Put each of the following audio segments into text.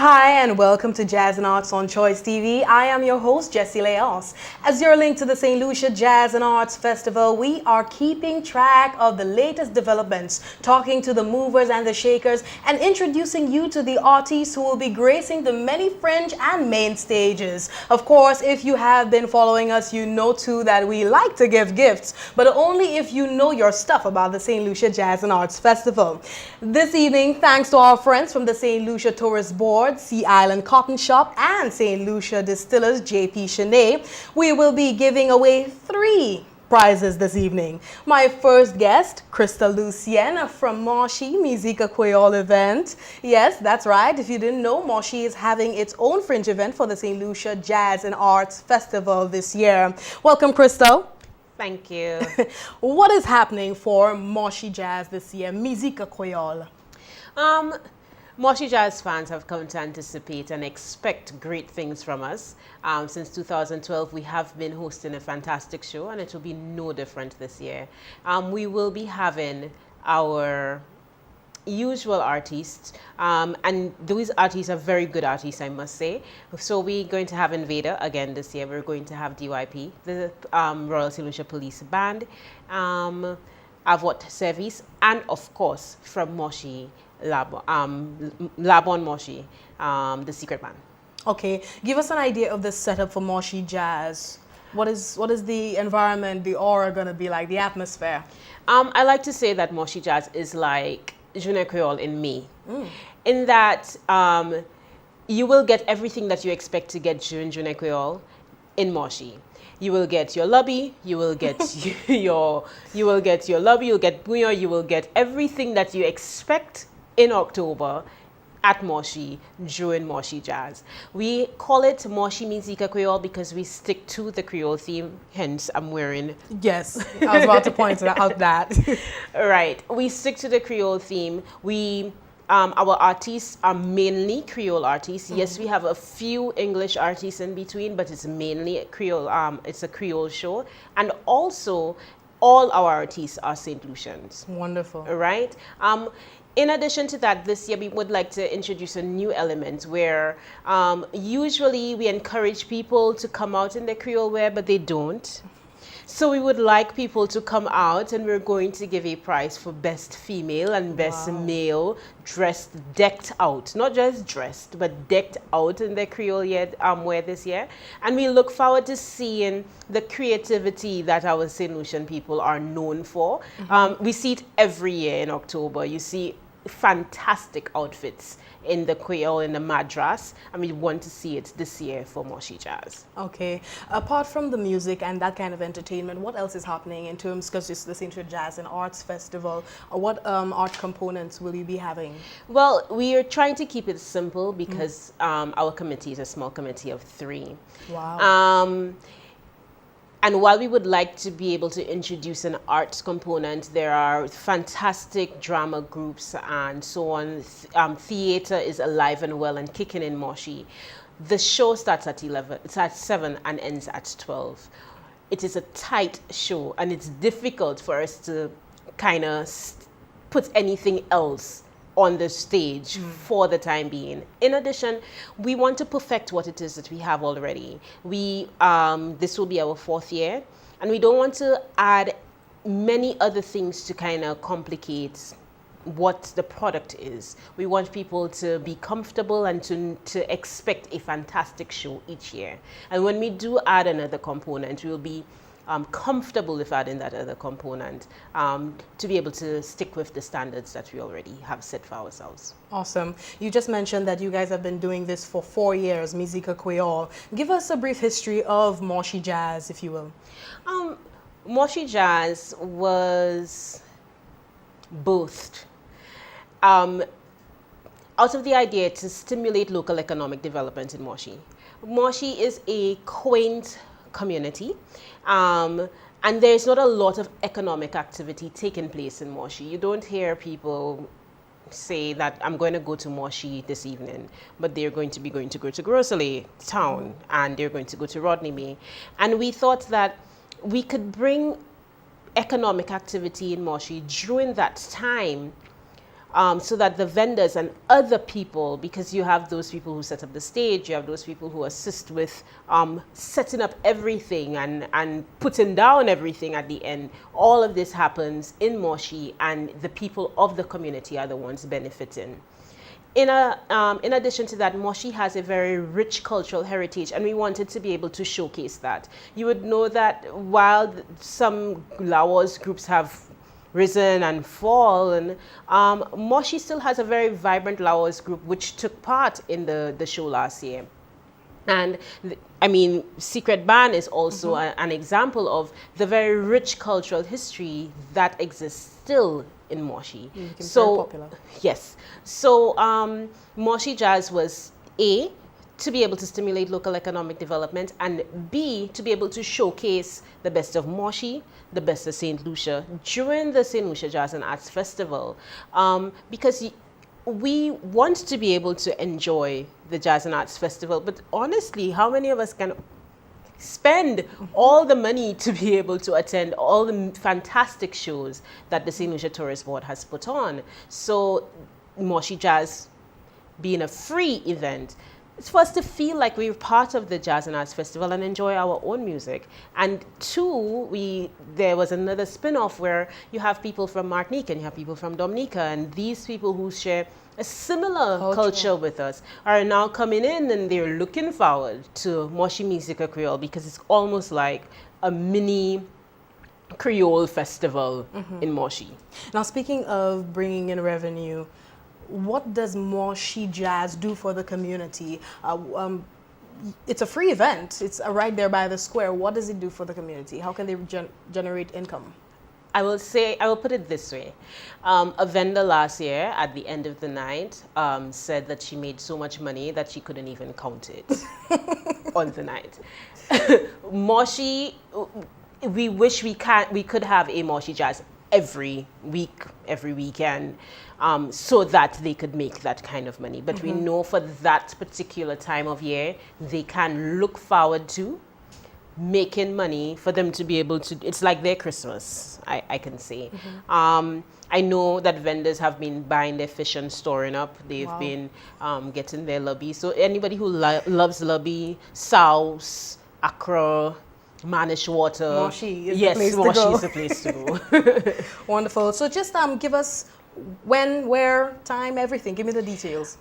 Hi and welcome to Jazz and Arts on Choice TV. I am your host, Jessie Leos. As you're linked to the St. Lucia Jazz and Arts Festival, we are keeping track of the latest developments, talking to the movers and the shakers, and introducing you to the artists who will be gracing the many fringe and main stages. Of course, if you have been following us, you know too that we like to give gifts, but only if you know your stuff about the St. Lucia Jazz and Arts Festival. This evening, thanks to our friends from the St. Lucia Tourist Board, Sea Island Cotton Shop, and St. Lucia Distillers J.P. Chenet, we will be giving away 3 prizes this evening. My first guest, Crystal Lucien from Moshi Musica Creole event. Yes, that's right. If you didn't know, Moshi is having its own fringe event for the St. Lucia Jazz and Arts Festival this year. Welcome, Crystal. Thank you. What is happening for Moshi Jazz this year, Musica Creole? Moshi Jazz fans have come to anticipate and expect great things from us. Since 2012, we have been hosting a fantastic show, and it will be no different this year. We will be having our usual artists, and those artists are very good artists, I must say. So we're going to have Invader again this year. We're going to have DYP, the Royal St. Lucia Police Band, Avot Service, and of course from Moshi, Labon Moshi, the Secret Band. Okay, give us an idea of the setup for Moshi Jazz. What is the environment, the aura going to be like, the atmosphere? I like to say that Moshi Jazz is like Journée Creole in me, in that you will get everything that you expect to get during Journée Creole in Moshi. You will get your lobby, you will get you'll get bouillon, you will get everything that you expect in October at Moshi during Moshi Jazz. We call it Moshi Musica Creole because we stick to the Creole theme, hence I'm wearing... Yes, I was about to point out that. Right, we stick to the Creole theme. Our artists are mainly Creole artists. Yes, we have a few English artists in between, but it's mainly Creole. It's a Creole show, and also all our artists are St. Lucians. Wonderful. Right. In addition to that, this year we would like to introduce a new element where usually we encourage people to come out in their Creole wear, but they don't. So we would like people to come out, and we're going to give a prize for best female and best male decked out. Not just dressed, but decked out in their Creole wear this year. And we look forward to seeing the creativity that our St. Lucian people are known for. We see it every year in October. You see fantastic outfits in the Creole, in the Madras, and we want to see it this year for Moshi Jazz. Okay. Apart from the music and that kind of entertainment, what else is happening in terms, because it's the St. Lucia Jazz and Arts Festival, what art components will you be having? Well, we are trying to keep it simple because our committee is a small committee of 3. Wow. And while we would like to be able to introduce an arts component, there are fantastic drama groups and so on. Theater is alive and well and kicking in Moshi. The show starts at 11, it's at 7 and ends at 12. It is a tight show, and it's difficult for us to kind of put anything else on the stage for the time being. In addition, we want to perfect what it is that we have already. This will be our 4th year, and we don't want to add many other things to kind of complicate what the product is. We want people to be comfortable and to expect a fantastic show each year. And when we do add another component, we'll be comfortable with adding that other component to be able to stick with the standards that we already have set for ourselves. Awesome. You just mentioned that you guys have been doing this for 4 years, Musica Creole. Give us a brief history of Moshi Jazz, if you will. Moshi Jazz was birthed out of the idea to stimulate local economic development in Moshi. Moshi is a quaint community, and there's not a lot of economic activity taking place in Moshi. You don't hear people say that I'm going to go to Moshi this evening, but they're going to go to Grocery Town, and they're going to go to Rodney May. And we thought that we could bring economic activity in Moshi during that time so that the vendors and other people, because you have those people who set up the stage, you have those people who assist with setting up everything and putting down everything at the end. All of this happens in Moshi, and the people of the community are the ones benefiting. In addition to that, Moshi has a very rich cultural heritage, and we wanted to be able to showcase that. You would know that while some Lawas groups have risen and fallen, Moshi still has a very vibrant Lawas group which took part in the show last year. And I mean, Secret Band is also an example of the very rich cultural history that exists still in Moshi. So very popular. Yes. So Moshi Jazz was A, to be able to stimulate local economic development, and B, to be able to showcase the best of Moshi, the best of St. Lucia during the St. Lucia Jazz and Arts Festival, because we want to be able to enjoy the Jazz and Arts Festival, but honestly, how many of us can spend all the money to be able to attend all the fantastic shows that the St. Lucia Tourist Board has put on? So Moshi Jazz being a free event, it's for us to feel like we're part of the Jazz and Arts Festival and enjoy our own music. And two, there was another spin-off where you have people from Martinique and you have people from Dominica, and these people who share a similar culture with us are now coming in, and they're looking forward to Moshi Musica Creole, because it's almost like a mini Creole festival in Moshi. Now, speaking of bringing in revenue, what does Moshi Jazz do for the community? It's a free event. It's right there by the square. What does it do for the community? How can they generate income? I will put it this way. A vendor last year at the end of the night said that she made so much money that she couldn't even count it on the night. Moshi, we wish we could have a Moshi Jazz every week, every weekend, so that they could make that kind of money. But we know for that particular time of year, they can look forward to making money for them to be able to, it's like their Christmas, I can say. I know that vendors have been buying their fish and storing up. They've been getting their lobby. So anybody who loves lobby, sauce, Accra, Manish water. Moshi is the place to go. Moshi is the place to go. Wonderful. So just give us when, where, time, everything. Give me the details.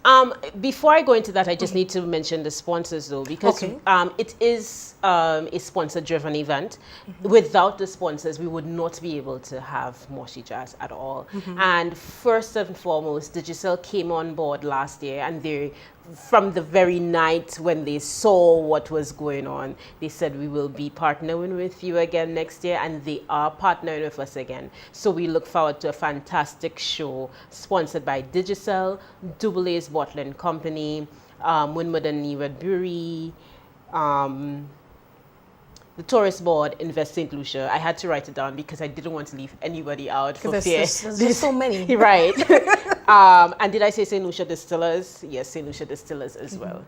Before I go into that, I just need to mention the sponsors, though, because it is a sponsor-driven event. Without the sponsors, we would not be able to have Moshi Jazz at all. And first and foremost, Digicel came on board last year, and they, from the very night when they saw what was going on, they said, we will be partnering with you again next year, and they are partnering with us again. So we look forward to a fantastic show sponsored by Digicel, Double A's Bottling Company, Winmud and Newad Brewery, the Tourist Board, Invest St. Lucia. I had to write it down because I didn't want to leave anybody out for fear. There's just so many. Right. And did I say St. Lucia Distillers? Yes, St. Lucia Distillers as well.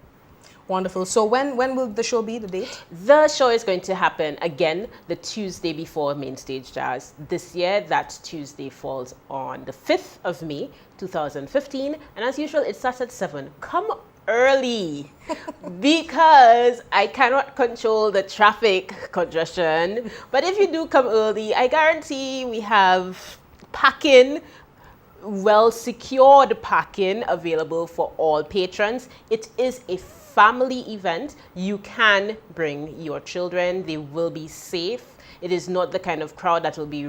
Wonderful. So when will the show be, the date? The show is going to happen again the Tuesday before Main Stage Jazz. This year, that Tuesday falls on the 5th of May, 2015. And as usual, it starts at 7. Come early because I cannot control the traffic congestion. But if you do come early, I guarantee we have parking, well secured parking available for all patrons. It is a family event. You can bring your children. They will be safe. It is not the kind of crowd that will be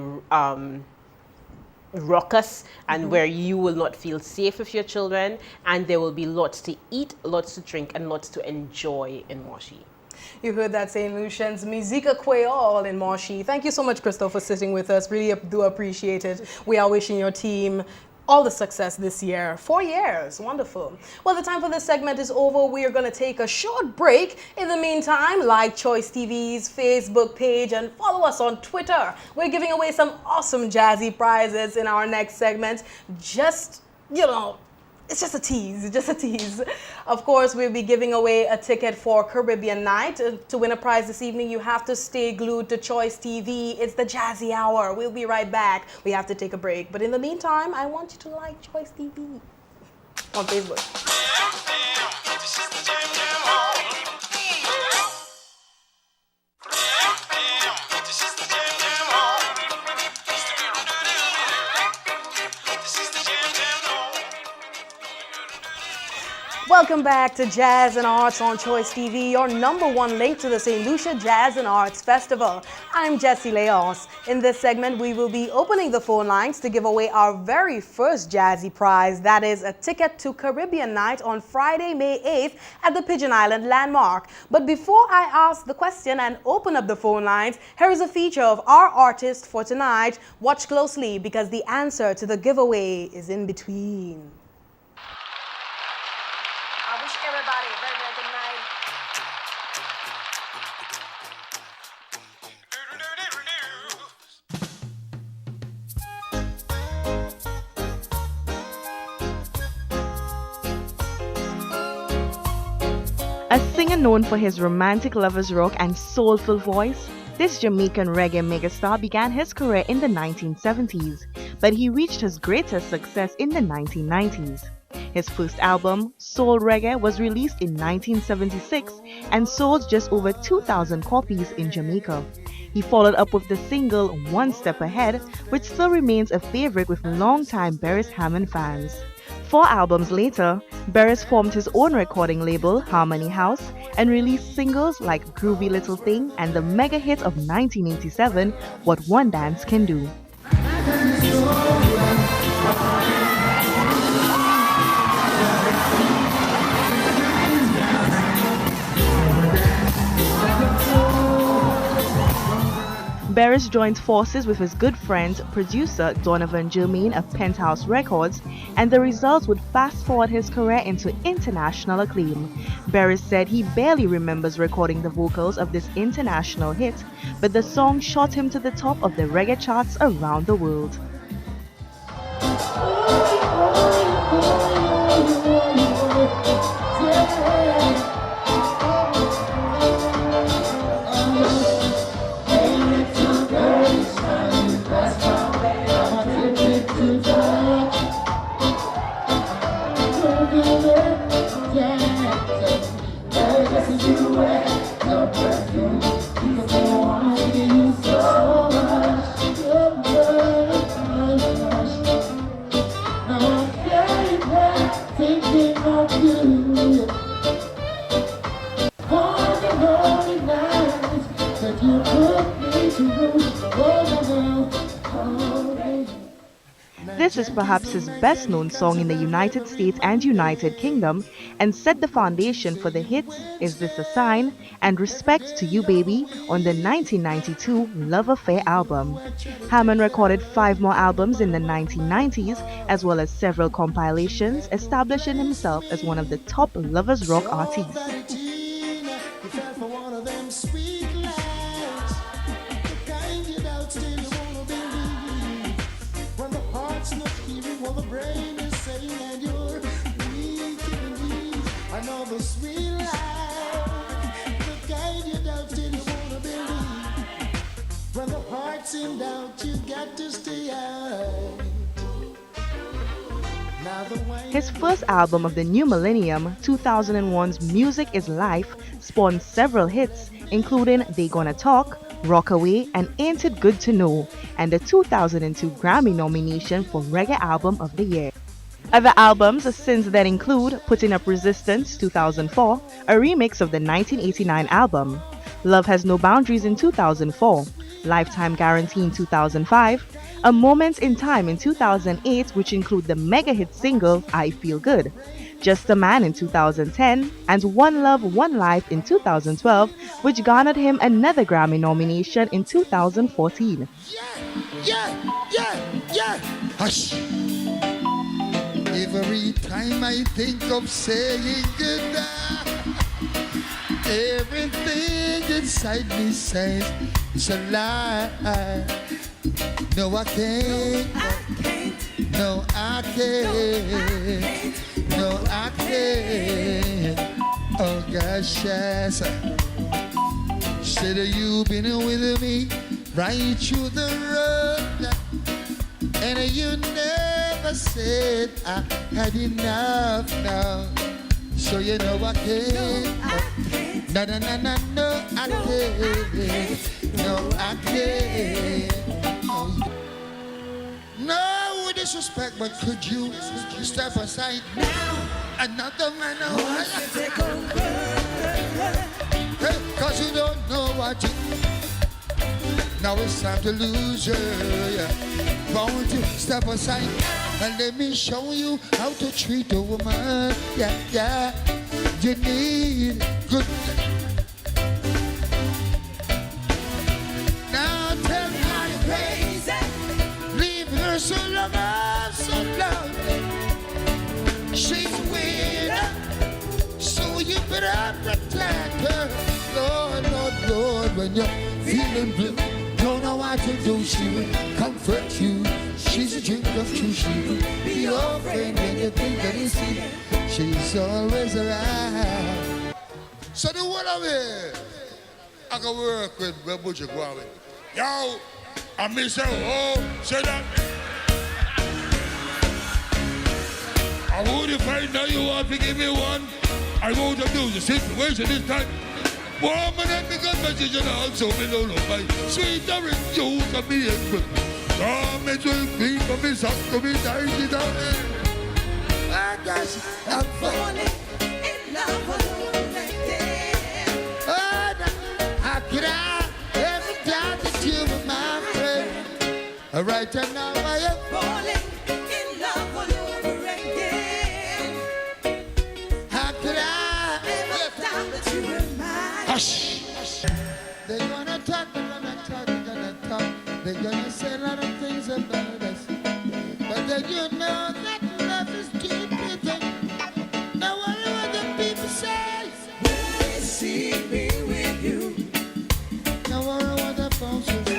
raucous and where you will not feel safe with your children. And there will be lots to eat, lots to drink, and lots to enjoy in Moshi. You heard that, St. Lucians Musica Creole in Moshi. Thank you so much, Crystal, for sitting with us. Really do appreciate it. We are wishing your team all the success this year. 4 years, wonderful. Well, the time for this segment is over. We are going to take a short break. In the meantime, like Choice TV's Facebook page and follow us on Twitter. We're giving away some awesome jazzy prizes in our next segment. Just, It's just a tease, just a tease. Of course, we'll be giving away a ticket for Caribbean Night. To win a prize this evening, you have to stay glued to Choice TV. It's the Jazzy Hour. We'll be right back. We have to take a break. But in the meantime, I want you to like Choice TV on Facebook. Welcome back to Jazz and Arts on Choice TV, your #1 link to the St. Lucia Jazz and Arts Festival. I'm Jessie Leos. In this segment, we will be opening the phone lines to give away our very first Jazzy prize. That is a ticket to Caribbean Night on Friday, May 8th at the Pigeon Island Landmark. But before I ask the question and open up the phone lines, here is a feature of our artist for tonight. Watch closely because the answer to the giveaway is in between. I wish everybody a very, very good night. A singer known for his romantic lovers rock and soulful voice, this Jamaican reggae megastar began his career in the 1970s, but he reached his greatest success in the 1990s. His first album, Soul Reggae, was released in 1976 and sold just over 2,000 copies in Jamaica. He followed up with the single One Step Ahead, which still remains a favorite with longtime Beres Hammond fans. 4 albums later, Beres formed his own recording label, Harmony House, and released singles like Groovy Little Thing and the mega hit of 1987, What One Dance Can Do. Beres joined forces with his good friend, producer Donovan Germain of Penthouse Records, and the result would fast forward his career into international acclaim. Beres said he barely remembers recording the vocals of this international hit, but the song shot him to the top of the reggae charts around the world. This is perhaps his best-known song in the United States and United Kingdom and set the foundation for the hits Is This a Sign and Respect to You Baby on the 1992 Love Affair album. Hammond recorded 5 more albums in the 1990s as well as several compilations, establishing himself as one of the top lovers rock artists. His first album of the new millennium, 2001's Music is Life, spawned several hits, including They Gonna Talk, Rockaway, and Ain't It Good to Know, and the 2002 Grammy nomination for Reggae Album of the Year. Other albums since then include Putting Up Resistance 2004, a remix of the 1989 album, Love Has No Boundaries in 2004, Lifetime Guarantee in 2005, A Moment in Time in 2008, which include the mega hit single I Feel Good, Just a Man in 2010, and One Love, One Life in 2012, which garnered him another Grammy nomination in 2014. Yeah. Hush. Every time I think of saying goodbye, everything inside me says it's a lie. No, I can't. No, I can't. No, I can't. Oh gosh, yes. Said you been with me right through the road, and you never said I had enough now. So you know I can't. No, no, no, no, no, I can't. No, I can't. No disrespect, but could you step aside now? Another man, hey, cause you don't know what you. Now it's time to lose you. Yeah. Won't you step aside and let me show you how to treat a woman? Yeah, yeah. You need good. Now tell me how you crazy. Leave her so long, so long. She's weird, so you better protect her. Lord, Lord, Lord, when you're feeling blue, don't know what to do, she will comfort you. She's a drink of truth, she will be your friend when you think that it's you. She's always around. So the one of it, I can work with where Butcher go with. Yo, I miss her, oh, say that. I would if I know you want to give me one. I won't abuse the situation this time. Woman and because message and also below my sweet orange juice of me and good. Come and drink me for me, suck to me, die it down. I guess I'm falling in love with you again. Oh, how could I ever doubt that you were my friend? Right now I am falling in love with you again. How could I ever doubt that you were mine? Hush! They're gonna talk, they're gonna talk, they're gonna talk. They're gonna say a lot of things about us. But then you know that love is deep within. No worry what the people say. When they see me with you, no worry what the folks will say.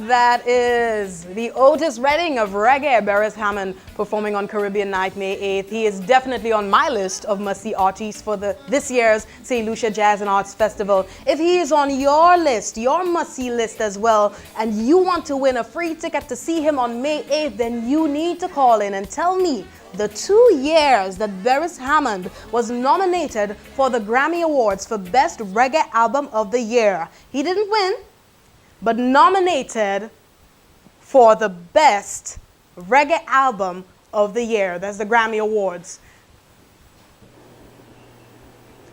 That is the Otis Redding of reggae, Beres Hammond, performing on Caribbean Night, May 8th. He is definitely on my list of must-see artists for this year's St. Lucia Jazz and Arts Festival. If he is on your list, your must-see list as well, and you want to win a free ticket to see him on May 8th, then you need to call in and tell me the 2 years that Beres Hammond was nominated for the Grammy Awards for Best Reggae Album of the Year. He didn't win, but nominated for the Best Reggae Album of the Year. That's the Grammy Awards.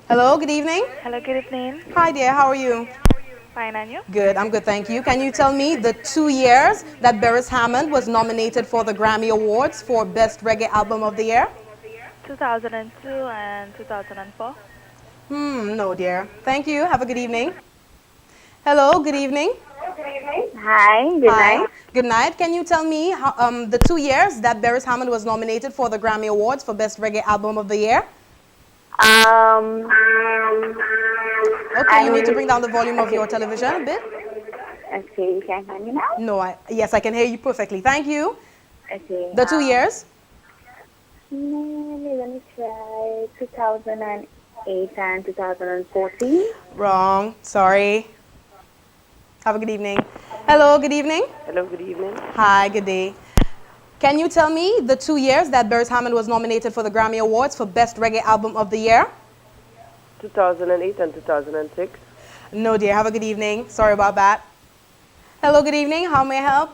Hello, good evening. Hello, good evening. Hi dear, how are you? Fine, and you? Good, I'm good, thank you. Can you tell me the 2 years that Beres Hammond was nominated for the Grammy Awards for Best Reggae Album of the Year? 2002 and 2004. No dear. Thank you, have a good evening. Hello, good evening. Hi, good Hi. night. Good night. Can you tell me how, the 2 years that Beres Hammond was nominated for the Grammy Awards for Best Reggae Album of the Year? Okay, you need to bring down the volume of your television a bit. Okay, you can hear me now? No, yes, I can hear you perfectly. Thank you. Okay. The 2 years? Let me try 2008 and 2014. Wrong. Sorry. Have a good evening. Hello, good evening. Hello, good evening. Hi, good day. Can you tell me the 2 years that Beres Hammond was nominated for the Grammy Awards for Best Reggae Album of the Year? 2008 and 2006. No, dear. Have a good evening. Sorry about that. Hello, good evening. How may I help?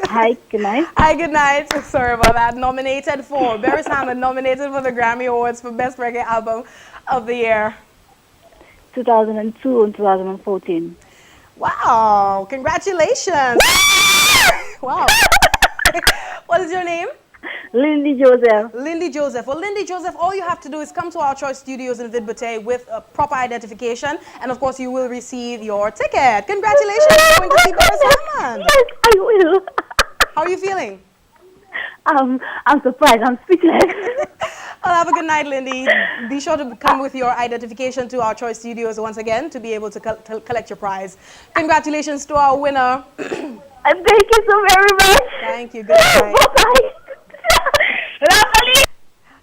Hi, good night. Hi, good night. Sorry about that. Nominated for Beres Hammond, nominated for the Grammy Awards for Best Reggae Album of the Year. 2002 and 2014. Wow, congratulations. Wow. What is your name? Lindy Joseph. Lindy Joseph. Well, Lindy Joseph, all you have to do is come to our Choice Studios in Vidbute with a proper identification, and of course you will receive your ticket. Congratulations for going to see Beres Hammond. Yes, I will. How are you feeling? I'm surprised. I'm speechless. Well, have a good night, Lindy. Be sure to come with your identification to our Choice Studios once again to be able to collect your prize. Congratulations to our winner. And thank you so very much. Thank you. Good night. Bye-bye. Lovely.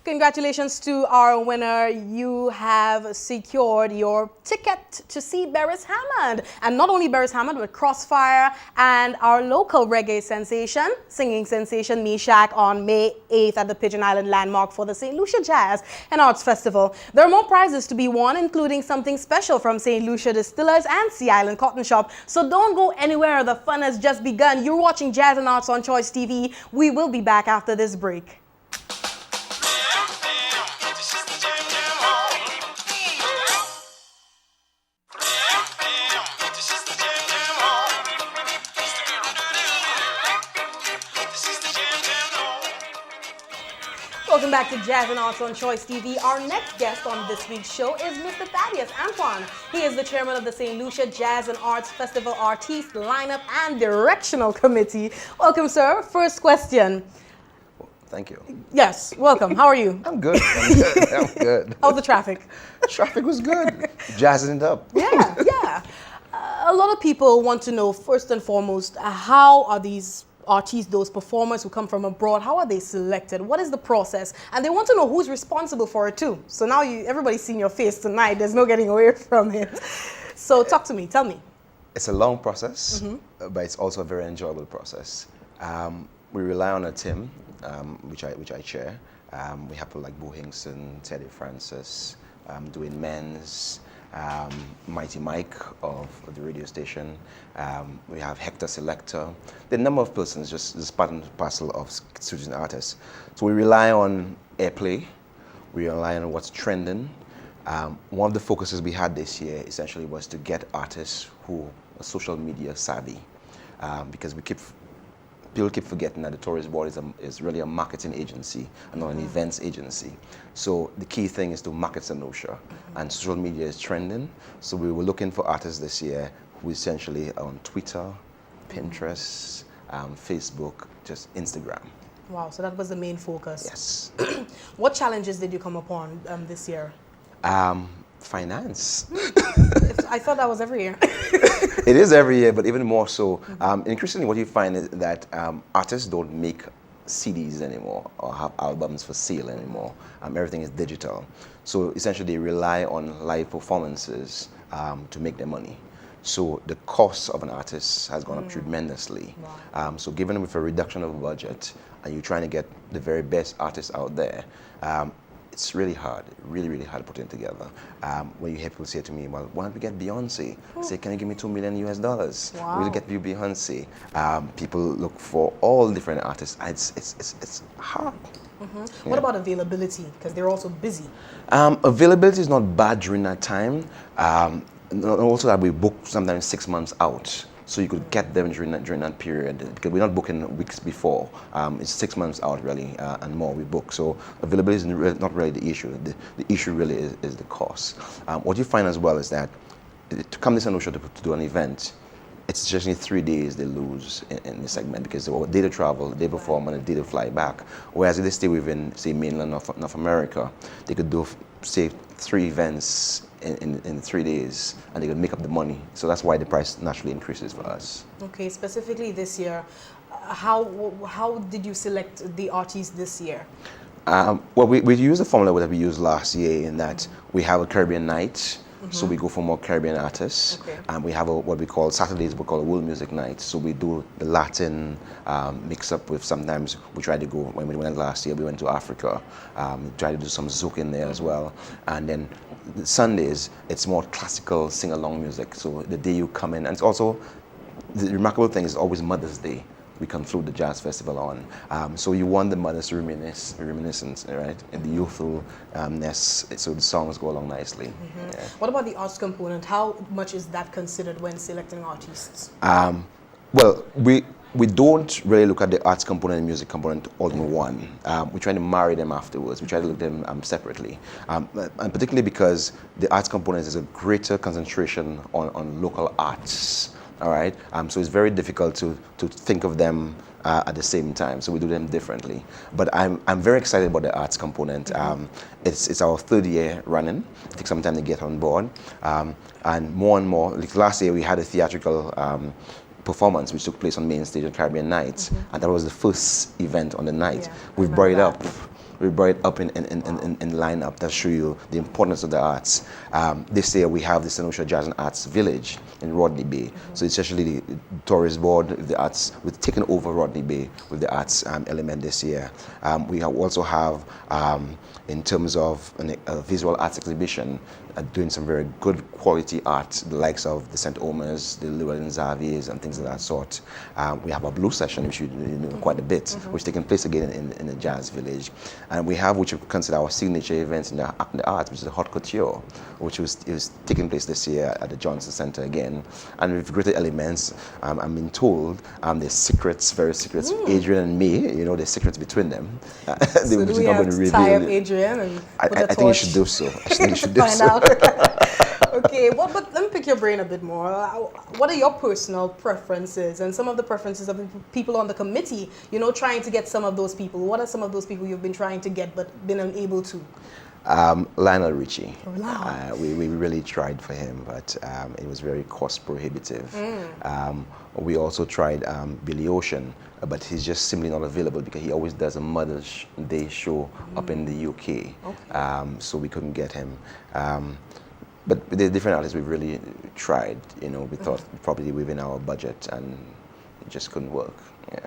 Congratulations to our winner. You have secured your ticket to see Beres Hammond. And not only Beres Hammond, but Crossfire and our local reggae sensation, singing sensation, Meshach, on May 8th at the Pigeon Island Landmark for the St. Lucia Jazz and Arts Festival. There are more prizes to be won, including something special from St. Lucia Distillers and Sea Island Cotton Shop. So don't go anywhere. The fun has just begun. You're watching Jazz and Arts on Choice TV. We will be back after this break. Welcome back to Jazz and Arts on Choice TV. Our next guest on this week's show is Mr. Thaddeus Antoine. He is the chairman of the St. Lucia Jazz and Arts Festival Artiste Lineup and Directional Committee. Welcome, sir. First question. Thank you. Yes, welcome. How are you? I'm good. I'm good. How's the traffic? Traffic was good. Jazzing it up. Yeah. A lot of people want to know, first and foremost, how are these artists, those performers who come from abroad, how are they selected? What is the process? And they want to know who's responsible for it too. So now everybody's seeing your face tonight. There's no getting away from it. So talk to me. Tell me. It's a long process, but it's also a very enjoyable process. We rely on a team, which I chair. We have people like Bo Hinkson, Teddy Francis, Dwayne Menz, Mighty Mike of the radio station. We have Hector Selector. The number of persons just part and parcel of student artists. So we rely on airplay. We rely on what's trending. One of the focuses we had this year essentially was to get artists who are social media savvy, because people keep forgetting that the Tourist Board is really a marketing agency and not an events agency. So the key thing is to market St. Lucia, and social media is trending. So we were looking for artists this year who essentially are on Twitter, Pinterest, Facebook, just Instagram. Wow, so that was the main focus. Yes. What challenges did you come upon this year? Finance. I thought that was every year. It is every year, but even more so. Increasingly, what you find is that artists don't make CDs anymore or have albums for sale anymore. Everything is digital. So essentially, they rely on live performances to make their money. So the cost of an artist has gone up tremendously. Wow. So given with a reduction of budget, and you're trying to get the very best artists out there, it's really hard, really hard putting together. When you hear people say to me, well, why don't we get Beyonce? I say, can you give me $2 million US? Wow. We'll get you Beyonce. People look for all different artists. It's hard. What about availability? Because they're also busy. Availability is not bad during that time. Also that we book sometimes 6 months out. So you could get them during that period, because we're not booking weeks before. It's 6 months out really, and more we book. So availability is not really the issue. The issue really is the cost. What you find as well is that to come to St. Lucia to do an event, it's just 3 days they lose in the segment, because they day to travel, they perform, and a day to fly back. Whereas if they stay within, say, mainland North America, they could do, say, 3 events in 3 days, and they could make up the money. So that's why the price naturally increases for us. Okay, specifically this year, how did you select the artists this year? Well, we use the formula that we used last year, in that we have a Caribbean night. So we go for more Caribbean artists, and we have what we call Saturdays, we call a world music night. So we do the Latin mix up with, sometimes we try to go, when we went last year, we went to Africa, try to do some zouk in there as well. And then Sundays, it's more classical sing-along music. So the day you come in, and it's also, the remarkable thing is always Mother's Day. We conclude the jazz festival on. So you want the mothers to reminiscence, right? And the youthfulness, so the songs go along nicely. Yeah. What about the arts component? How much is that considered when selecting artists? Well, we don't really look at the arts component and music component all in one. We try to marry them afterwards. We try to look at them separately. And particularly because the arts component is a greater concentration on local arts. All right, so it's very difficult to think of them at the same time. So we do them differently. But I'm very excited about the arts component. It's our 3rd year running. It takes some time to get on board, and more, like last year we had a theatrical performance which took place on main stage on Caribbean Nights, and that was the first event on the night. Yeah, I We've brought it remember up. We brought it up in lineup that show you the importance of the arts. This year we have the St. Lucia Jazz and Arts Village in Rodney Bay. So it's actually the tourist board, the arts, we've taken over Rodney Bay with the arts element this year. We also have, in terms of a visual arts exhibition, doing some very good quality art, the likes of the St. Omer's, the Llewellyn Xavier's and things of that sort. We have a blues session, which you know quite a bit, which is taking place again in the Jazz Village. And we have, which we consider our signature events in the arts, which is the Hot Couture, which is taking place this year at the Johnson Center again. And with greater elements, I'm being told there's secrets, very secrets. Adrian and me, you know, there's secrets between them. So do we have to tie up Adrian and put I a think you torch should do so. I think you should to do find so. out? Okay, well, but let me pick your brain a bit more. What are your personal preferences and some of the preferences of the people on the committee, you know, trying to get some of those people? What are some of those people you've been trying to get but been unable to? Lionel Richie. Wow. We really tried for him, but it was very cost prohibitive. We also tried Billy Ocean, but he's just simply not available because he always does a Mother's Day show up in the UK. Okay. So we couldn't get him. But the different artists we've really tried, you know, we thought probably within our budget and it just couldn't work. Yeah.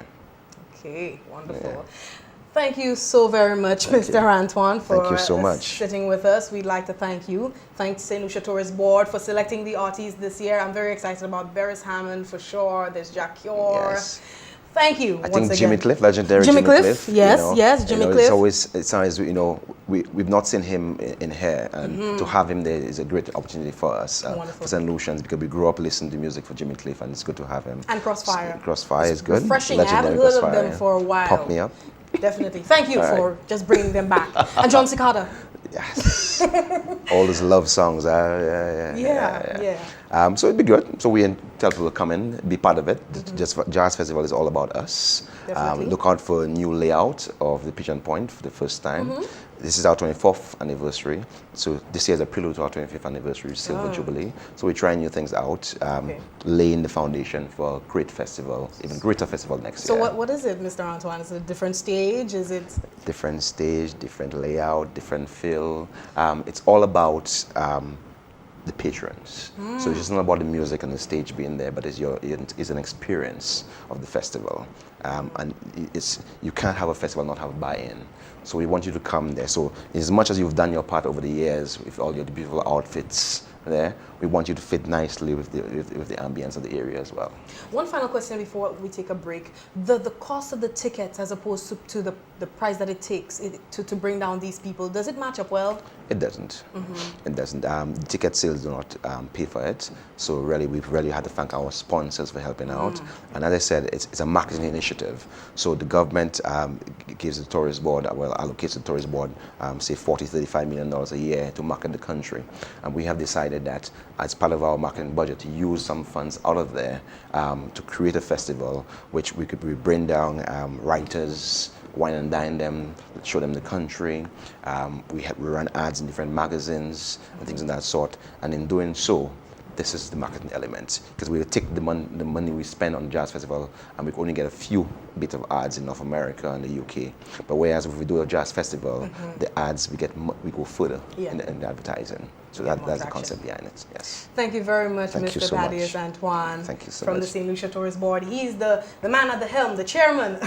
Okay, wonderful. Yeah. Thank you so very much, Mr. Antoine, for Thank you so much. sitting with us. We'd like to thank you. Thanks St. Lucia Tourist Board for selecting the artists this year. I'm very excited about Beres Hammond for sure. There's Jack Cure. Yes. Thank you I once think again. Jimmy Cliff, legendary Jimmy Jimmy Cliff, Cliff. yes, you know, yes, Jimmy Cliff. It's always, you know, we've not seen him in here, and to have him there is a great opportunity for us, for St. Lucians, because we grew up listening to music for Jimmy Cliff, and it's good to have him. And Crossfire. Crossfire is good. Refreshing. I haven't Legendary heard of them Crossfire. for a while. Pop me up. Definitely. Thank you All for just bringing them back. And John Cicada. Yes. All those love songs. Yeah. So it'd be good. So we tell people to come in, be part of it. The Jazz Festival is all about us. Definitely. Look out for a new layout of the Pigeon Point for the first time. This is our 24th anniversary. So this year is a prelude to our 25th anniversary, Silver Jubilee. So we're trying new things out, laying the foundation for a great festival, even greater festival next year. So what is it, Mr. Antoine? Is it a different stage? Is it Different stage, different layout, different feel. It's all about the patrons. So it's just not about the music and the stage being there, but it's an experience of the festival. And you can't have a festival not have buy-in. So we want you to come there. So as much as you've done your part over the years with all your beautiful outfits there, we want you to fit nicely with the ambience of the area as well. One final question before we take a break. The cost of the tickets as opposed to the price that it takes to bring down these people, does it match up well? It doesn't. It doesn't. Ticket sales do not pay for it. So really, we've really had to thank our sponsors for helping out. And as I said, it's a marketing initiative. So the government gives the tourist board, allocates the tourist board, say $40, $35 million a year to market the country. And we have decided that as part of our marketing budget to use some funds out of there to create a festival, which we bring down writers, wine and dine them, show them the country. We run ads in different magazines and things of that sort. And in doing so, this is the marketing element, because we will take the money we spend on the Jazz Festival and we can only get a few bits of ads in North America and the UK. But whereas if we do a Jazz Festival, the ads we go further in the advertising. So that's the concept behind it. Yes. Thank you very much, Thank you Mr. so Thaddeus much. Antoine Thank you so from much. the St. Lucia Tourist Board. He's the man at the helm, the chairman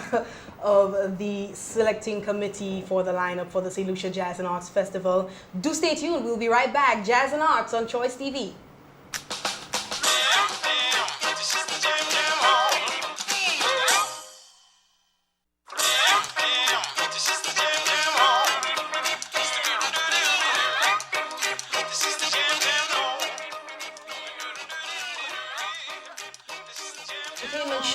of the selecting committee for the lineup for the St. Lucia Jazz and Arts Festival. Do stay tuned. We'll be right back. Jazz and Arts on Choice TV.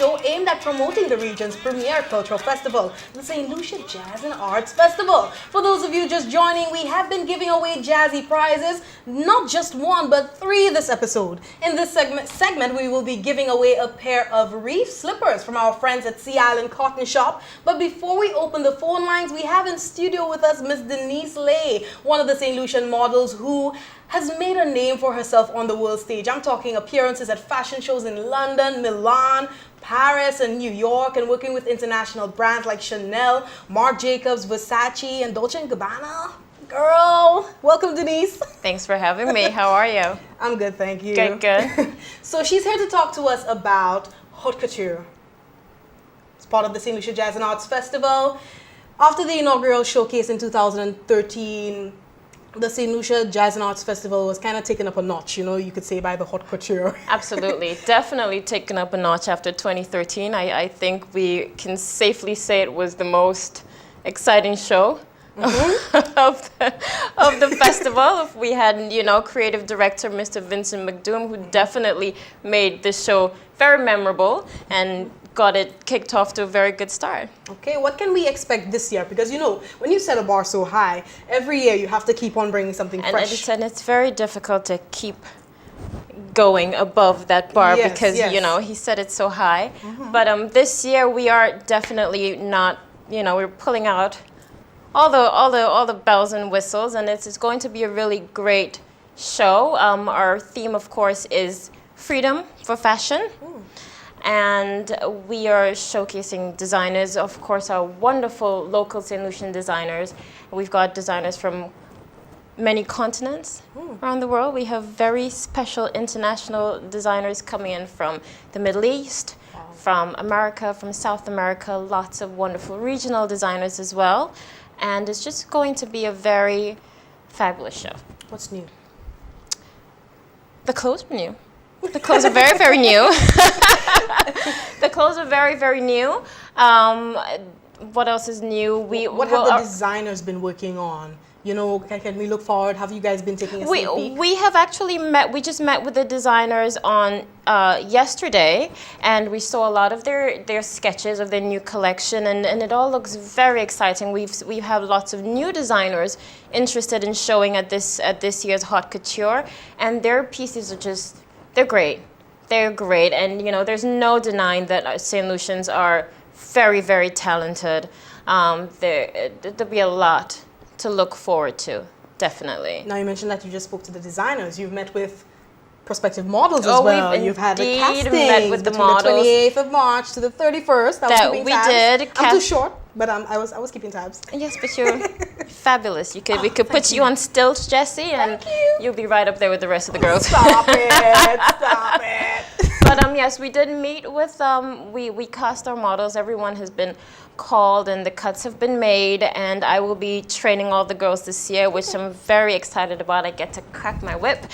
show aimed at promoting the region's premier cultural festival, the St. Lucia Jazz and Arts Festival. For those of you just joining, we have been giving away jazzy prizes, not just one, but 3 this episode. In this segment, we will be giving away a pair of reef slippers from our friends at Sea Island Cotton Shop. But before we open the phone lines, we have in studio with us Miss Denise Lay, one of the St. Lucian models who has made a name for herself on the world stage. I'm talking appearances at fashion shows in London, Milan, Paris, and New York, and working with international brands like Chanel, Marc Jacobs, Versace, and Dolce & Gabbana. Girl, welcome, Denise. Thanks for having me. How are you? I'm good, thank you. Good. So she's here to talk to us about haute couture. It's part of the St. Lucia Jazz and Arts Festival. After the inaugural showcase in 2013, the St. Lucia Jazz and Arts Festival was kind of taken up a notch, you could say, by the haute couture. Absolutely. Definitely taken up a notch after 2013. I think we can safely say it was the most exciting show of the festival. We had, creative director Mr. Vincent McDoom, who definitely made the show very memorable and got it kicked off to a very good start. Okay, what can we expect this year? Because, when you set a bar so high, every year you have to keep on bringing something fresh. And it's very difficult to keep going above that bar because, he set it so high. But this year we are definitely not, we're pulling out all the bells and whistles, and it's going to be a really great show. Our theme, of course, is freedom for fashion. And we are showcasing designers, of course, our wonderful local St. Lucian designers. We've got designers from many continents around the world. We have very special international designers coming in from the Middle East, from America, from South America, lots of wonderful regional designers as well. And it's just going to be a very fabulous show. What's new? The clothes are new. The clothes are very, very new. The clothes are very, very new. What else is new? What have the designers been working on? Can we look forward? Have you guys been taking a sneak peek? We have actually we just met with the designers on yesterday, and we saw a lot of their sketches of their new collection, and it all looks very exciting. We have lots of new designers interested in showing at this year's Haute Couture, and their pieces are they're great. They're great, and there's no denying that St. Lucians are very, very talented. There'll be a lot to look forward to, definitely. Now you mentioned that you just spoke to the designers. You've met with prospective models as well. You've had the casting met with the models. The 28th of March to the 31st. I'm too short, but I was keeping tabs. Yes, but you're fabulous. We could put you on stilts, Jessie, and you'll be right up there with the rest of the girls. Stop it. But yes, we did meet with we cast our models. Everyone has been called and the cuts have been made, and I will be training all the girls this year, which I'm very excited about. I get to crack my whip.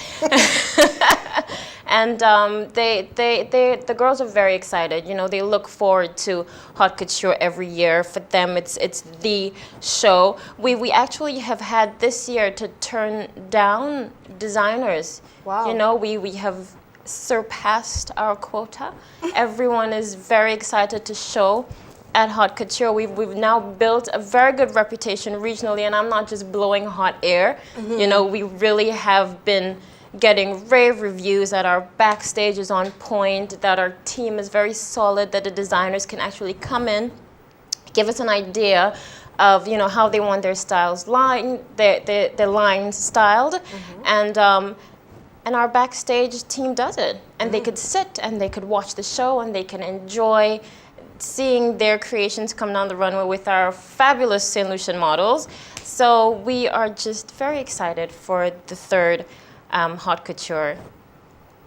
And the girls are very excited. They look forward to Haute Couture every year. For them, it's the show. We actually have had this year to turn down designers. Wow. We have surpassed our quota. Everyone is very excited to show at Haute Couture. We've now built a very good reputation regionally, and I'm not just blowing hot air. We really have been getting rave reviews, that our backstage is on point, that our team is very solid, that the designers can actually come in, give us an idea of how they want their styles their lines styled, and our backstage team does it. And they could sit and they could watch the show and they can enjoy seeing their creations come down the runway with our fabulous St. Lucian models. So we are just very excited for the third Haute Couture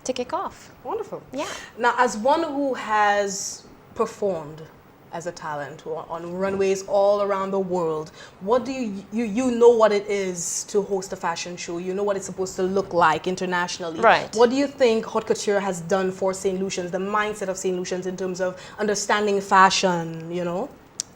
to kick off. Wonderful. Yeah. Now, as one who has performed as a talent on runways all around the world, what do you know what it is to host a fashion show? You know what it's supposed to look like internationally. Right. What do you think Haute Couture has done for St. Lucians, the mindset of St. Lucians in terms of understanding fashion,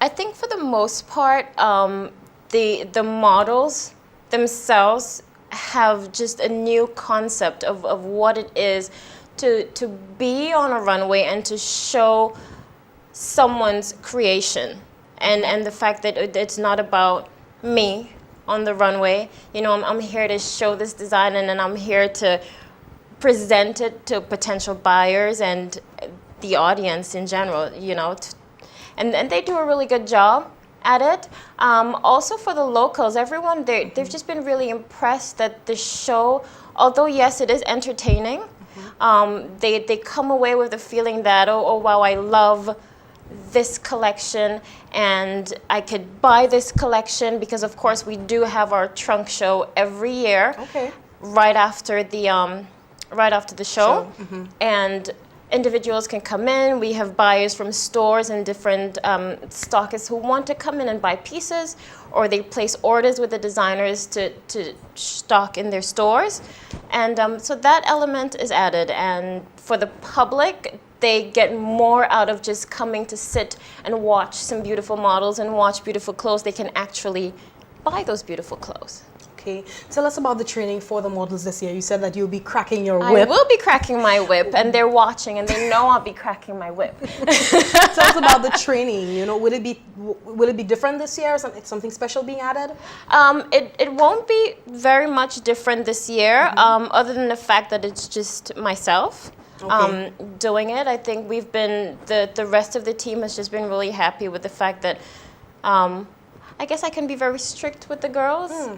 I think for the most part, the models themselves have just a new concept of what it is to be on a runway and to show someone's creation, and the fact that it's not about me on the runway. You know, I'm here to show this design, and then I'm here to present it to potential buyers and the audience in general, you know, and they do a really good job at it. Also for the locals, everyone, they've just been really impressed that the show, although yes, it is entertaining, they come away with the feeling that, oh wow, I love this collection and I could buy this collection, because of course we do have our trunk show every year, right after the show. And individuals can come in. We have buyers from stores and different stockists who want to come in and buy pieces, or they place orders with the designers to stock in their stores. And so that element is added. And for the public, they get more out of just coming to sit and watch some beautiful models and watch beautiful clothes. They can actually buy those beautiful clothes. Okay, tell us about the training for the models this year. You said that you'll be cracking your whip. I will be cracking my whip, and they're watching, and they know I'll be cracking my whip. Tell us about the training. You know, will it be different this year? Something special being added? It won't be very much different this year, other than the fact that it's just myself doing it. I think we've been, the rest of the team has just been really happy with the fact that I guess I can be very strict with the girls.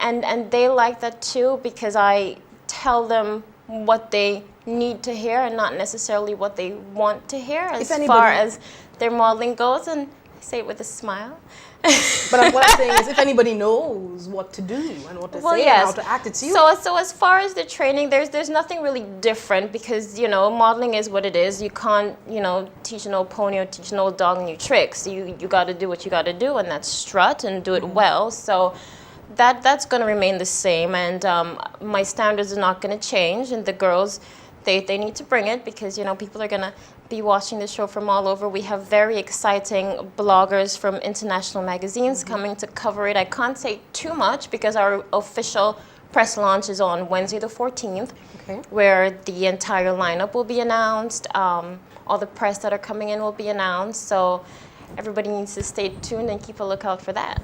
And they like that too, because I tell them what they need to hear and not necessarily what they want to hear as far as their modeling goes, and I say it with a smile. But what I'm saying is, if anybody knows what to do and what to say and how to act, it's you. So as far as the training, there's nothing really different, because, you know, modeling is what it is. You can't, you know, teach an old pony or teach an old dog new tricks. You got to do what you got to do, and that's strut and do it well. So that's going to remain the same, and my standards are not going to change. And the girls, they need to bring it, because, you know, people are going to be watching the show from all over. We have very exciting bloggers from international magazines coming to cover it. I can't say too much, because our official press launch is on Wednesday the 14th, where the entire lineup will be announced. All the press that are coming in will be announced. So everybody needs to stay tuned and keep a lookout for that.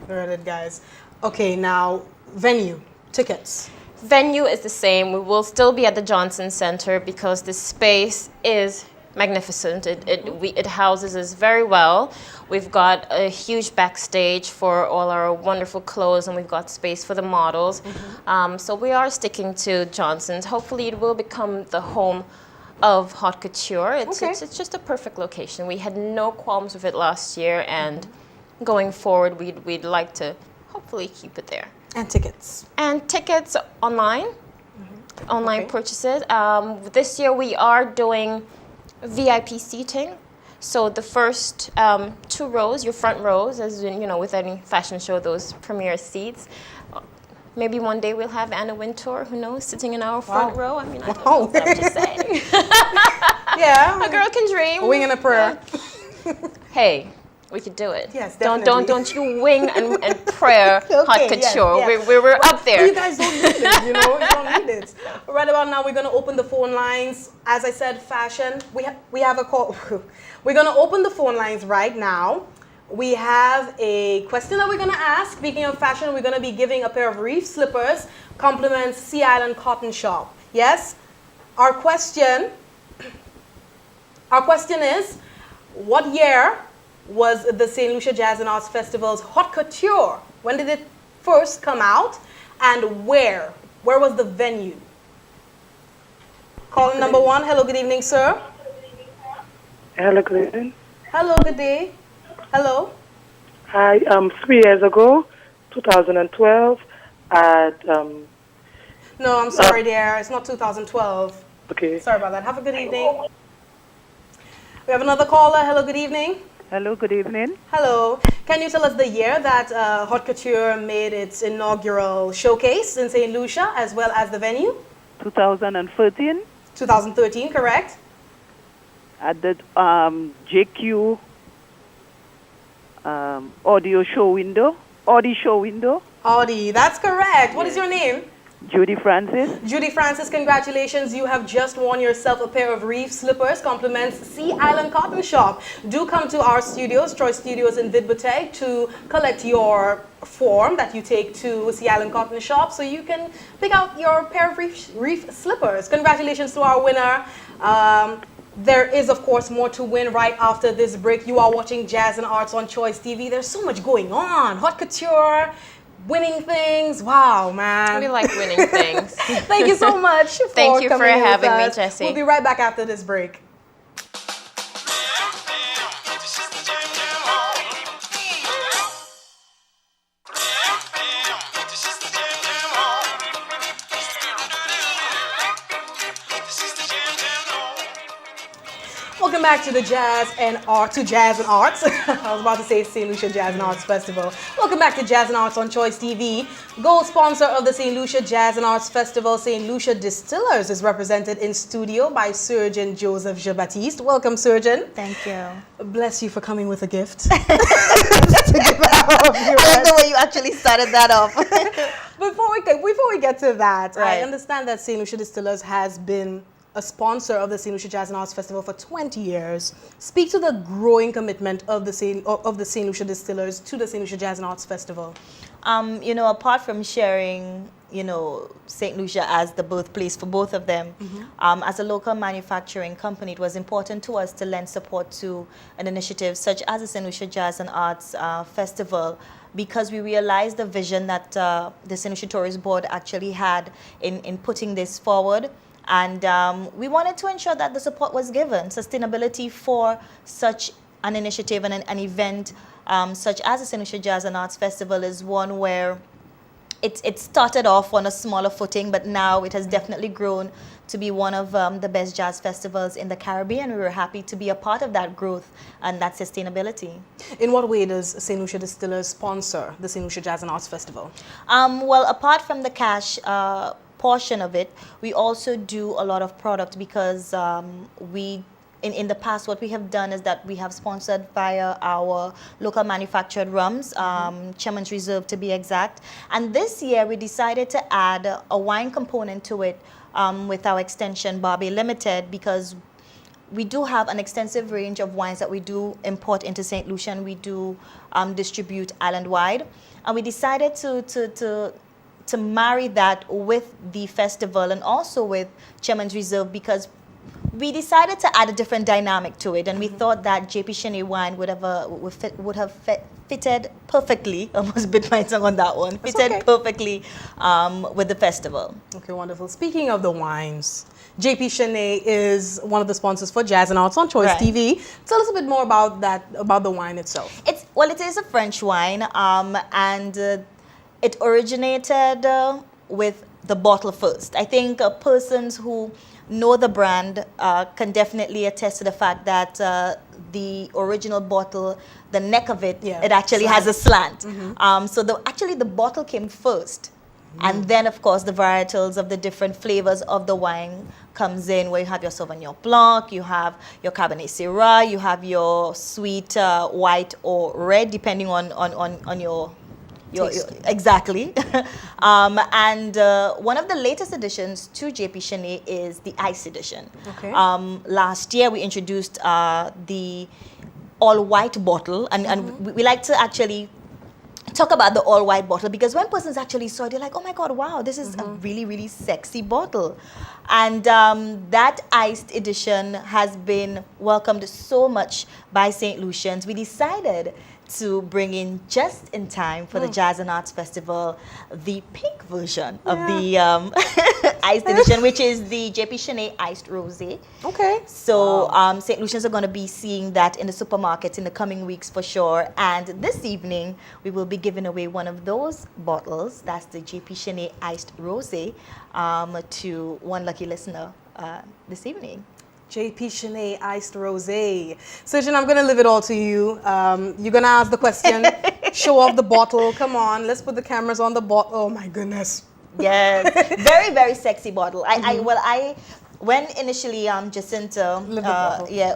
Heard it, guys. Okay, now venue, tickets. Venue is the same. We will still be at the Johnson Center, because the space is magnificent. It houses us very well. We've got a huge backstage for all our wonderful clothes, and we've got space for the models. So we are sticking to Johnson's. Hopefully it will become the home of haute couture. It's just a perfect location. We had no qualms with it last year, and going forward, we'd like to hopefully keep it there. And tickets. And tickets online, online purchases. This year we are doing VIP seating. So the first 2 rows, your front rows, as in, you know, with any fashion show, those premier seats. Maybe one day we'll have Anna Wintour, who knows, sitting in our front row. I mean, I don't know, but I'm just saying. Yeah. A girl can dream. A wing and a prayer. Hey, we could do it. Yes, definitely. Don't you wing and prayer haute couture. Yes. We're up there. But you guys don't need it, you know. You don't need it. Right about now, we're going to open the phone lines. As I said, fashion. We have a call. We're going to open the phone lines right now. We have a question that we're going to ask. Speaking of fashion, we're going to be giving a pair of reef slippers, compliments Sea Island Cotton Shop. Yes? Our question is, what year was the St. Lucia Jazz and Arts Festival's Haute Couture? When did it first come out, and where? Where was the venue? Caller number 1. Hello, good evening, sir. Hello, good evening. Hello, good day. Hello. Hi, 3 years ago, 2012, at... No, I'm sorry, dear. It's not 2012. Okay. Sorry about that. Have a good evening. We have another caller. Hello, good evening. Hello, good evening. Hello. Can you tell us the year that Haute Couture made its inaugural showcase in St. Lucia, as well as the venue? 2013. 2013, correct? At the JQ Audi show window. Audi, that's correct. What is your name? Judy Francis. Judy Francis, congratulations. You have just won yourself a pair of reef slippers. Compliments Sea Island Cotton Shop. Do come to our studios, Troy Studios in Vidboteg, to collect your form that you take to Sea Island Cotton Shop so you can pick out your pair of reef slippers. Congratulations to our winner. There is, of course, more to win right after this break. You are watching Jazz and Arts on Choice TV. There's so much going on. Haute couture, winning things. Wow, man. We like winning things. Thank you so much for Thank you for coming with having me, us. Jessie. We'll be right back after this break. Welcome back to the Jazz and Arts. I was about to say St. Lucia Jazz and Arts Festival. Welcome back to Jazz and Arts on Choice TV. Gold sponsor of the St. Lucia Jazz and Arts Festival, St. Lucia Distillers, is represented in studio by Surgeon Joseph Jean-Baptiste. Welcome, Surgeon. Thank you. Bless you for coming with a gift. I love the way you actually started that off. Before we get to that, Right. I understand that St. Lucia Distillers has been a sponsor of the St. Lucia Jazz and Arts Festival for 20 years. Speak to the growing commitment of the St. Lucia Distillers to the St. Lucia Jazz and Arts Festival. Apart from sharing, St. Lucia as the birthplace for both of them, as a local manufacturing company, it was important to us to lend support to an initiative such as the St. Lucia Jazz and Arts Festival, because we realized the vision that the St. Lucia Tourist Board actually had in putting this forward. And we wanted to ensure that the support was given. Sustainability for such an initiative and an event such as the St. Lucia Jazz and Arts Festival is one where it started off on a smaller footing, but now it has definitely grown to be one of the best jazz festivals in the Caribbean. We were happy to be a part of that growth and that sustainability. In what way does St. Lucia Distillers sponsor the St. Lucia Jazz and Arts Festival? Well, apart from the cash portion of it, we also do a lot of product because in the past, what we have done is that we have sponsored via our local manufactured rums, Chairman's Reserve to be exact. And this year, we decided to add a wine component to it with our extension, Barbie Limited, because we do have an extensive range of wines that we do import into St. Lucia, and we do distribute island-wide. And we decided to marry that with the festival and also with Chairman's Reserve, because we decided to add a different dynamic to it, and we thought that JP Chenet wine would have fitted perfectly. I almost bit my tongue on that one. Fitted perfectly with the festival. Okay, wonderful. Speaking of the wines, JP Chenet is one of the sponsors for Jazz and Arts on Choice TV. Tell us a bit more about that, about the wine itself. It is a French wine, and it originated with the bottle first. I think persons who know the brand can definitely attest to the fact that the original bottle, the neck of it, it actually has a slant. So the bottle came first. And then, of course, the varietals of the different flavors of the wine comes in, where you have your Sauvignon Blanc, you have your Cabernet Syrah, you have your sweet white or red, depending on your exactly. And one of the latest additions to JP Chenet is the Ice Edition. Okay. Last year we introduced the all-white bottle, and we like to actually talk about the all-white bottle, because when persons actually saw it, they're like, oh my God, wow, this is a really, really sexy bottle. And that iced edition has been welcomed so much by St. Lucians. We decided to bring in just in time for the Jazz and Arts Festival the pink version of the iced edition, which is the JP Chenet Iced Rosé. Okay. So St. Lucians are going to be seeing that in the supermarkets in the coming weeks for sure. And this evening, we will be giving away one of those bottles, that's the JP Chenet Iced Rosé, to one lucky listener this evening. JP Chenet Iced Rosé. Surgeon, I'm going to leave it all to you. You're going to ask the question, show off the bottle. Come on, let's put the cameras on the bottle. Oh my goodness. Yes, very, very sexy bottle. I when initially Jacinta,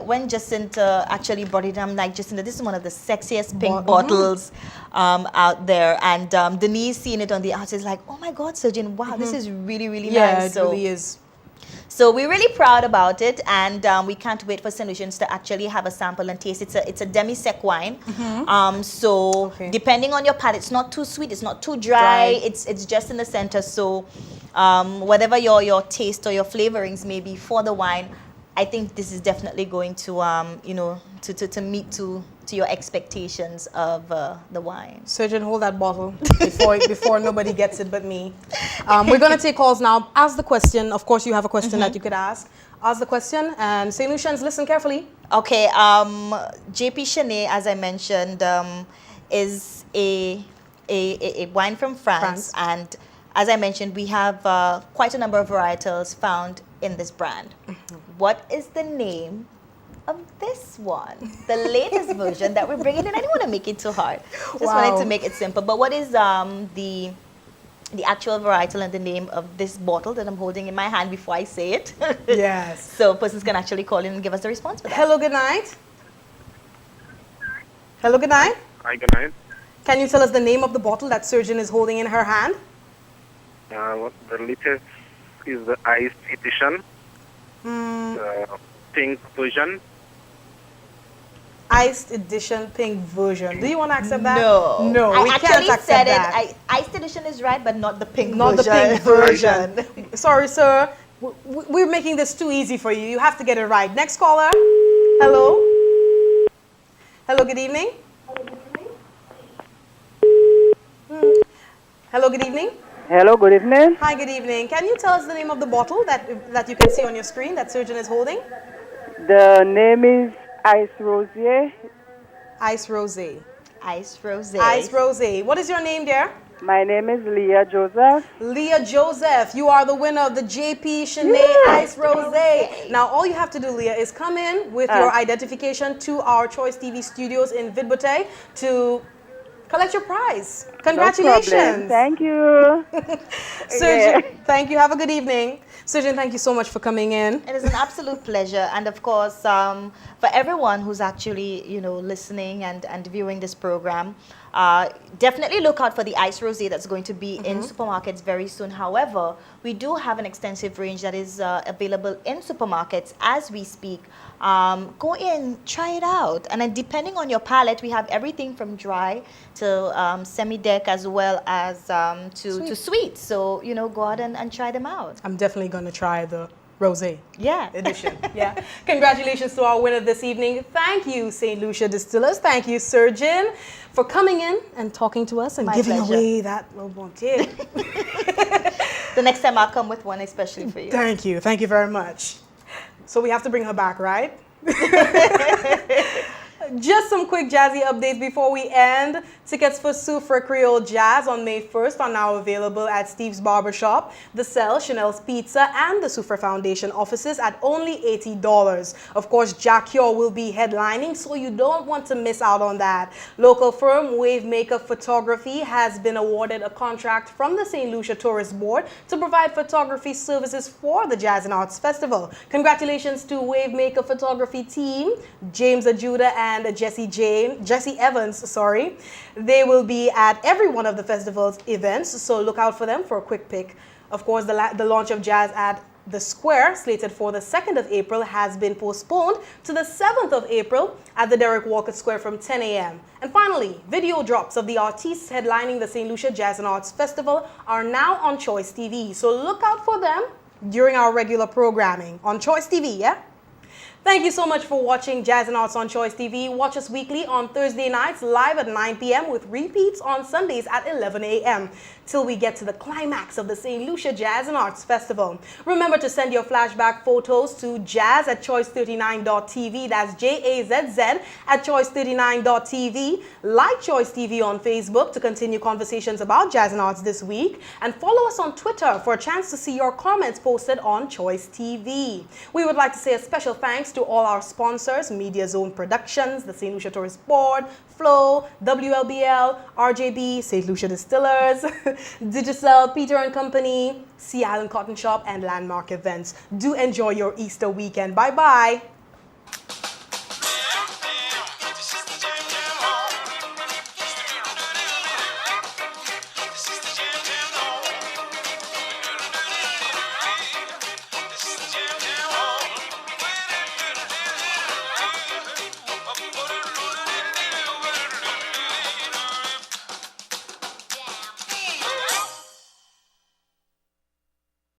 when Jacinta actually brought it, I'm like, Jacinta, this is one of the sexiest pink bottles out there. And Denise seeing it on the outside is like, oh my God, Surgeon, wow, this is really, really nice. Yeah, it really is. So we're really proud about it, and we can't wait for St. Lucians to actually have a sample and taste. It's a demi-sec wine. So depending on your palate, it's not too sweet, it's not too dry. It's just in the center. So whatever your taste or your flavorings may be for the wine, I think this is definitely going to to meet to your expectations of the wine. Surgeon, hold that bottle before nobody gets it but me. We're going to take calls now. Ask the question. Of course, you have a question that you could ask. Ask the question, and St. Lucians, listen carefully. Okay. JP Chenet, as I mentioned, is a wine from France, and as I mentioned, we have quite a number of varietals found in this brand. What is the name of this one? The latest version that we're bringing in. I didn't want to make it too hard. Just wanted to make it simple. But what is the actual varietal and the name of this bottle that I'm holding in my hand before I say it? Yes. So persons can actually call in and give us the response for that. Hello, good night. Hello, good night. Hi, good night. Can you tell us the name of the bottle that Surgeon is holding in her hand? The latest is the iced edition, the pink version. Iced edition pink version. Do you want to accept that? No. No, I we can't actually accept said that. it. Iced edition is right, but not the pink Not version. the pink version. Sorry, sir. We're making this too easy for you. You have to get it right. Next caller. Hello. Hello, good evening. Hello, good evening. Hello, good evening. Hi, good evening. Can you tell us the name of the bottle that you can see on your screen that Surgeon is holding? The name is Ice Rosé. Ice Rosé. Ice Rosé. Ice Rosé. What is your name, dear? My name is Leah Joseph. Leah Joseph, you are the winner of the JP Chenet Ice Rosé. Now, all you have to do, Leah, is come in with your identification to our Choice TV studios in Vidbote to collect your prize. Congratulations. No problem. Thank you. Surgeon, thank you. Have a good evening. Surgeon, thank you so much for coming in. It is an absolute pleasure. And of course, for everyone who's actually, listening and viewing this program, definitely look out for the Ice Rosé that's going to be in supermarkets very soon. However, we do have an extensive range that is available in supermarkets as we speak. Go in, try it out. And then depending on your palate, we have everything from dry to semi-deck as well as to sweet. So, go out and try them out. I'm definitely going to try the Rosé edition. Yeah. Congratulations to our winner this evening. Thank you, St. Lucia Distillers. Thank you, Surgeon, for coming in and talking to us and giving away that little bouquet. The next time I'll come with one especially for you. Thank you. Thank you very much. So we have to bring her back, right? Just some quick jazzy updates before we end. Tickets for Soufre Creole Jazz on May 1st are now available at Steve's Barbershop, The Cell, Chanel's Pizza, and the Soufre Foundation offices at only $80. Of course, Jack Hure will be headlining, so you don't want to miss out on that. Local firm Wavemaker Photography has been awarded a contract from the St. Lucia Tourist Board to provide photography services for the Jazz and Arts Festival. Congratulations to Wavemaker Photography team, James Ajuda and Jesse Evans. They will be at every one of the festival's events, so look out for them for a quick pick. Of course, the launch of Jazz at the Square, slated for the 2nd of April, has been postponed to the 7th of April at the Derek Walker Square from 10 a.m. And finally, video drops of the artists headlining the St. Lucia Jazz and Arts Festival are now on Choice TV, so look out for them during our regular programming on Choice TV, yeah? Thank you so much for watching Jazz and Arts on Choice TV. Watch us weekly on Thursday nights live at 9 p.m. with repeats on Sundays at 11 a.m. till we get to the climax of the St. Lucia Jazz and Arts Festival. Remember to send your flashback photos to jazz@choice39.tv. That's JAZZ at choice39.tv. Like Choice TV on Facebook to continue conversations about Jazz and Arts this week. And follow us on Twitter for a chance to see your comments posted on Choice TV. We would like to say a special thanks to to all our sponsors, Media Zone Productions, the St. Lucia Tourist Board, Flow, WLBL, RJB, St. Lucia Distillers, Digicel, Peter and Company, Sea Island Cotton Shop, and Landmark Events. Do enjoy your Easter weekend. Bye-bye.